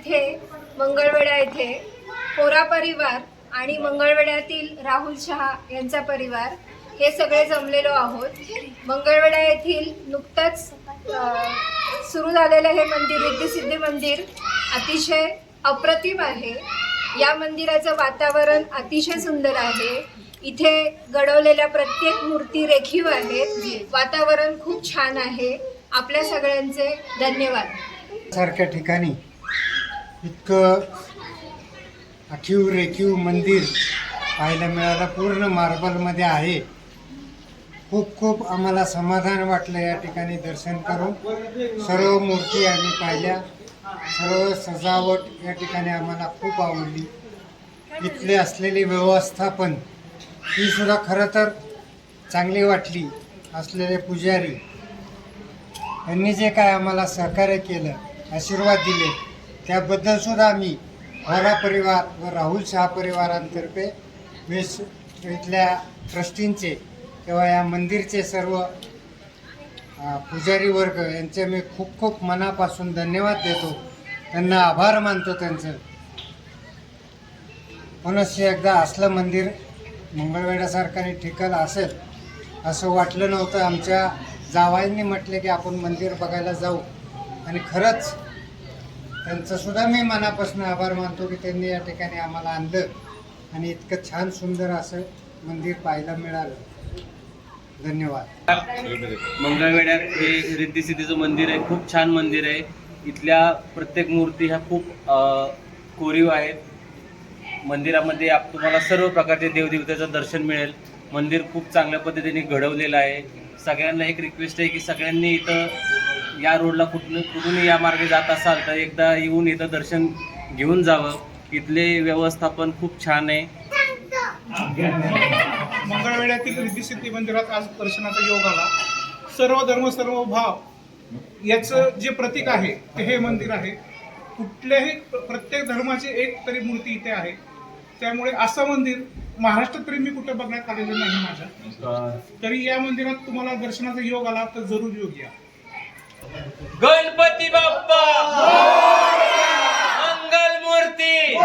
इथे मंगळवेढा येथे पोरा परिवार आणि मंगळवेढ्यातील राहुल शहा यांचा परिवार हे सगळे जमलेलो आहोत। मंगळवेढा येथील नुकतंच सुरू झालेलं हे मंदिर रिद्धिसिद्धी मंदिर अतिशय अप्रतिम आहे। या मंदिराचं वातावरण अतिशय सुंदर आहे। इथे घडवलेल्या प्रत्येक मूर्ती रेखीव आहेत। वातावरण खूप छान आहे। आपल्या सगळ्यांचे धन्यवाद। सारख्या ठिकाणी इतकं आखीव रेखीव मंदिर पाहायला मिळालं, पूर्ण मार्बलमध्ये आहे। खूप खूप आम्हाला समाधान वाटलं या ठिकाणी दर्शन करून। सर्व मूर्ती आम्ही पाहिल्या, सर्व सजावट या ठिकाणी आम्हाला खूप आवडली। इथले असलेली व्यवस्थापन ही सुद्धा खरं तर चांगली वाटली। असलेले पुजारी यांनी जे काय आम्हाला सहकार्य केलं, आशीर्वाद दिले, त्याबद्दल सुद्धा आम्ही पोरा परिवार व राहुल शहा परिवारांतर्फे इथल्या ट्रस्टींचे किंवा या मंदिरचे सर्व पुजारी वर्ग यांचे मी खूप खूप मनापासून धन्यवाद देतो। त्यांना आभार मानतो त्यांचं। पुनश्च एकदा असलं मंदिर मंगळवेढ्यासारखं ठिकाण असेल असं वाटलं नव्हतं। आमच्या जावाईंनी म्हटले की आपण मंदिर बघायला जाऊ, आणि खरंच त्यांचं सुद्धा मी मनापासून आभार मानतो की त्यांनी या ठिकाणी आम्हाला आणलं आणि इतकं छान सुंदर असं मंदिर पाहायला मिळालं। धन्यवाद। मंगळवेढ्यात हे रिद्धिसिद्धीचं मंदिर आहे, खूप छान मंदिर आहे। इथल्या प्रत्येक मूर्ती ह्या खूप कोरीव आहेत। मंदिरामध्ये तुम्हाला सर्व प्रकारचे देवदेवतेचं दर्शन मिळेल। मंदिर खूप चांगल्या पद्धतीने घडवलेलं आहे। सगळ्यांना एक रिक्वेस्ट आहे की सगळ्यांनी इथं या रोडला कुठूनही या मार्गे जात असाल तर एकदा येऊन इथं दर्शन घेऊन जावं। इथले व्यवस्थापन खूप छान आहे। मंगळवेढ्यातील रिद्धिसिद्धी मंदिरात आज दर्शनाचा योग आला। सर्व धर्म सर्व भाव याचं जे प्रतीक आहे ते हे मंदिर आहे। कुठल्याही प्रत्येक धर्माची एक तरी मूर्ती इथे आहे। त्यामुळे असं मंदिर महाराष्ट्रात तरी मी कुठे बघण्यात आलेलं नाही माझ्या। तरी या मंदिरात तुम्हाला दर्शनाचा योग आला तर जरूर योग या। गणपती बाप्पा मंगल मूर्ती।